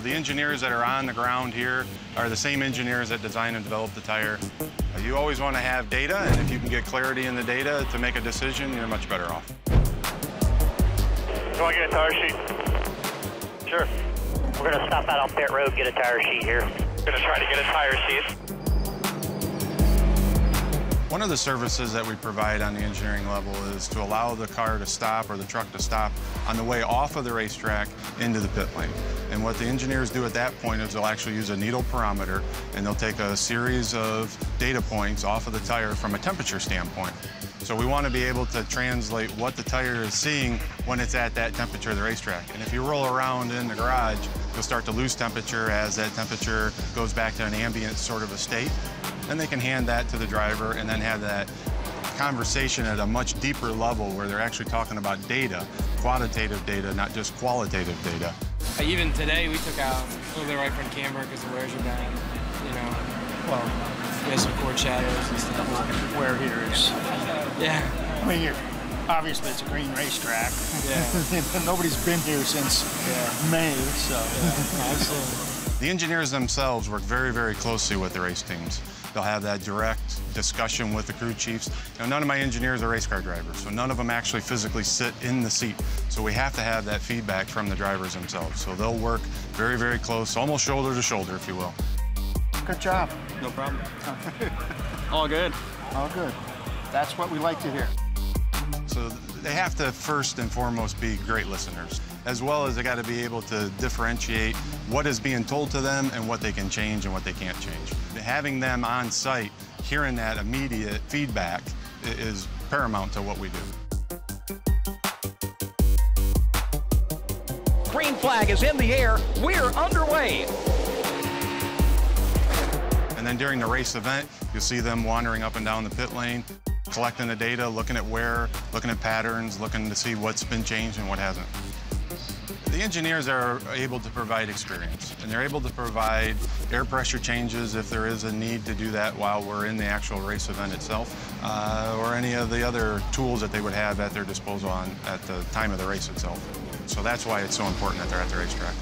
the engineers that are on the ground here are the same engineers that design and develop the tire. You always want to have data, and if you can get clarity in the data to make a decision, you're much better off. You want to get a tire sheet? Sure. We're going to stop out on pit road, get a tire sheet here. Going to try to get a tire sheet. One of the services that we provide on the engineering level is to allow the car to stop or the truck to stop on the way off of the racetrack into the pit lane. And what the engineers do at that point is they'll actually use a needle pyrometer, and they'll take a series of data points off of the tire from a temperature standpoint. So we want to be able to translate what the tire is seeing when it's at that temperature of the racetrack. And if you roll around in the garage, you'll start to lose temperature as that temperature goes back to an ambient sort of a state. Then they can hand that to the driver and then have that conversation at a much deeper level where they're actually talking about data, quantitative data, not just qualitative data. Even today, we took out a little bit right front camber because the wears are down, you know. Well, we had some cord shadows and stuff. Wear heaters. Yeah. I mean, obviously it's a green racetrack. Yeah. Nobody's been here since May, so. Yeah, absolutely. The engineers themselves work very, very closely with the race teams. They'll have that direct discussion with the crew chiefs. You know, none of my engineers are race car drivers, so none of them actually physically sit in the seat. So we have to have that feedback from the drivers themselves. So they'll work very, very close, almost shoulder to shoulder, if you will. Good job. No problem. All good. All good. That's what we like to hear. So they have to first and foremost be great listeners, as well as they got to be able to differentiate what is being told to them and what they can change and what they can't change. Having them on site, hearing that immediate feedback is paramount to what we do. Green flag is in the air. We're underway. And then during the race event, you'll see them wandering up and down the pit lane, collecting the data, looking at wear, looking at patterns, looking to see what's been changed and what hasn't. The engineers are able to provide experience, and they're able to provide air pressure changes if there is a need to do that while we're in the actual race event itself, or any of the other tools that they would have at their disposal at the time of the race itself. So that's why it's so important that they're at the racetrack.